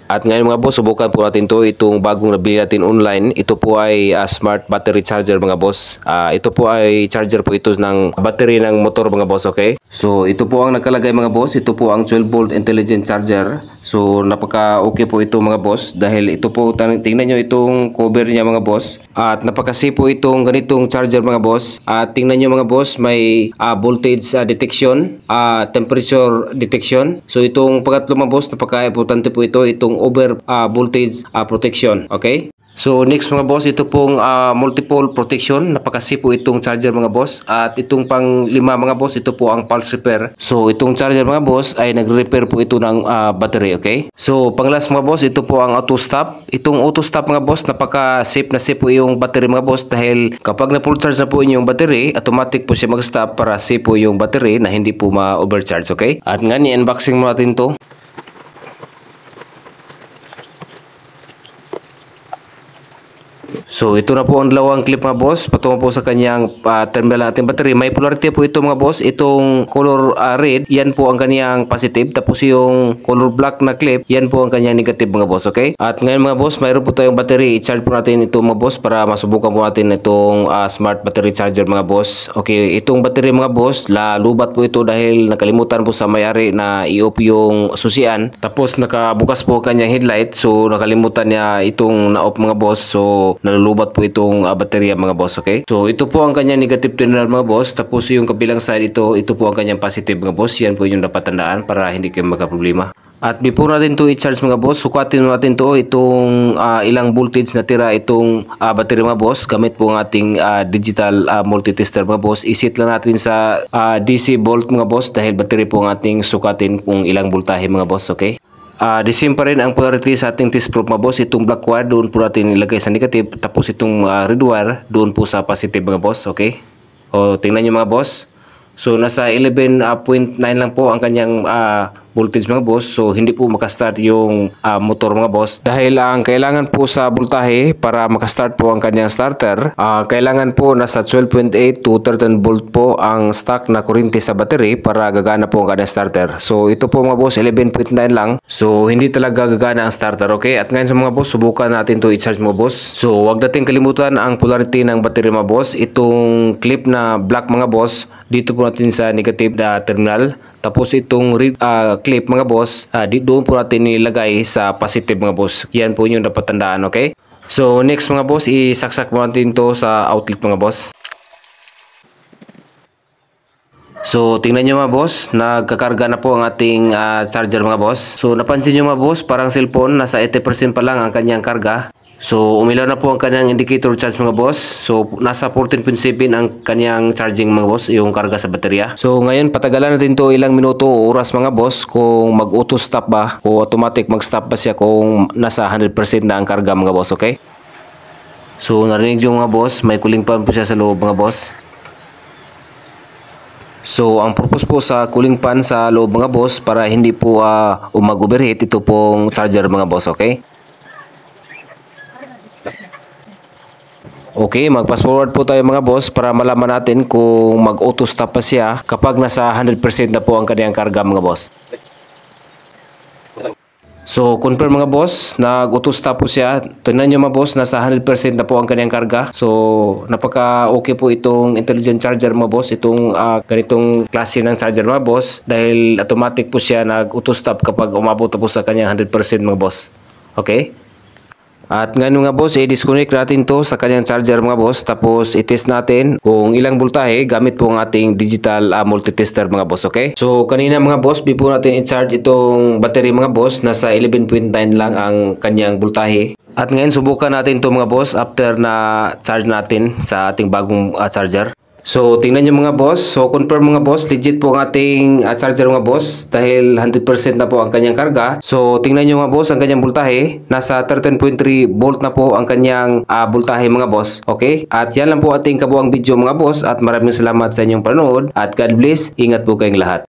At ngayon mga boss, subukan po natin to itong bagong nabili natin online. Ito po ay smart battery charger mga boss. Ito po ay charger po ito ng battery ng motor mga boss, okay? So ito po ang nakalagay mga boss. Ito po ang 12 volt intelligent charger. So napaka okay po ito mga boss dahil ito po tingnan nyo itong cover niya mga boss. At napaka-safe po itong ganitong charger mga boss. At tingnan nyo mga boss, may voltage detection, temperature detection. So itong pangatlo mga boss, napaka-importante po ito, itong over voltage protection, okay? So next mga boss, ito pong multiple protection. Napakasi po itong charger mga boss. At itong pang lima mga boss, ito po ang pulse repair. So itong charger mga boss ay nagre-repair po ito ng battery, okay? So pang last mga boss, ito po ang auto stop. Itong auto stop mga boss, napaka safe na safe po yung battery mga boss dahil kapag na full charge na po inyong battery, automatic po siya mag-stop para safe po yung battery na hindi po ma-overcharge, okay? At nga ni-unboxing mo natin to. So ito na po ang dalawang clip mga boss patungo po sa kanyang terminal natin battery. May polarity po ito mga boss. Itong color red, yan po ang kanyang positive. Tapos yung color black na clip, yan po ang kanyang negative mga boss, okay? At ngayon mga boss, mayroon po tayong battery. I-charge po natin ito mga boss para masubukan po natin itong smart battery charger mga boss. Okay, itong battery mga boss, lubat po ito dahil nakalimutan po sa may-ari na i-off yung susian. Tapos nakabukas po kanyang headlight. So nakalimutan niya itong na-off mga boss. So nalulubat po itong baterya mga boss, okay? So ito po ang kanyang negative terminal mga boss. Tapos yung kabilang side ito po ang kanyang positive mga boss. Yan po yung dapat tandaan para hindi kayo magka-problema. At before natin to i-charge mga boss, sukatin natin to itong ilang voltage na tira itong battery mga boss. Gamit po ang ating digital multitester mga boss. Isit lang natin sa DC volt mga boss dahil battery po ang ating sukatin kung ilang voltahe mga boss, okay? The same pa rin ang polarity sa ating test probe mga boss. Itong black wire doon po natin ilagay sa negative. Tapos itong red wire doon po sa positive mga boss, okay? O tingnan nyo mga boss. So nasa 11.9 lang po ang kanyang voltage mga boss. So hindi po makastart yung motor mga boss. Dahil ang kailangan po sa voltahe para makastart po ang kanyang starter, kailangan po nasa 12.8 to 13 volt po ang stock na kuryente sa battery para gagana po ang kanyang starter. So ito po mga boss, 11.9 lang. So hindi talaga gagana ang starter, okay? At ngayon sa mga boss, subukan natin to i-charge mga boss. So wag natin kalimutan ang polarity ng battery mga boss. Itong clip na black mga boss, dito po natin sa negative na terminal. Tapos itong red clip mga boss, doon po natin nilagay sa positive mga boss. Yan po yung dapat tandaan, okay? So next mga boss, isaksak po natin to sa outlet mga boss. So tingnan nyo mga boss, nagkakarga na po ang ating charger mga boss. So napansin nyo mga boss, parang cellphone, nasa 80% pa lang ang kanyang karga. So umilaw na po ang kanyang indicator charge mga boss. So nasa 14.7 ang kanyang charging mga boss, yung karga sa baterya. So ngayon patagalan natin to ilang minuto o oras mga boss kung mag-auto stop ba o automatic mag-stop ba siya kung nasa 100% na ang karga mga boss, okay? So narinig yung mga boss, may cooling fan po siya sa loob mga boss. So ang purpose po sa cooling fan sa loob mga boss para hindi po mag-overheat ito pong charger mga boss, okay? Okay, mag-fast forward po tayo mga boss para malaman natin kung mag-auto stop pa siya kapag nasa 100% na po ang kanyang karga mga boss. So, confirm mga boss, nag-auto stop po siya. Tingnan nyo mga boss, nasa 100% na po ang kanyang karga. So, napaka-okay po itong intelligent charger mga boss. Itong ganitong klase ng charger mga boss. Dahil automatic po siya nag-auto stop kapag umabot po sa kanyang 100% mga boss. Okay? At ngayon mga boss, i-disconnect natin to sa kanyang charger mga boss. Tapos i-test natin kung ilang voltahe gamit po ang ating digital multitester mga boss, okay? So kanina mga boss, before natin i-charge itong battery mga boss, nasa 11.9 lang ang kanyang voltahe. At ngayon subukan natin to mga boss after na charge natin sa ating bagong charger. So tingnan nyo mga boss, so confirm mga boss, legit po ang ating charger mga boss dahil 100% na po ang kanyang karga. So tingnan nyo mga boss ang kanyang voltahe, nasa 13.3 volt na po ang kanyang voltahe mga boss, okay? At yan lang po ating kabuang video mga boss at maraming salamat sa inyong panonood at God bless, ingat po kayong lahat.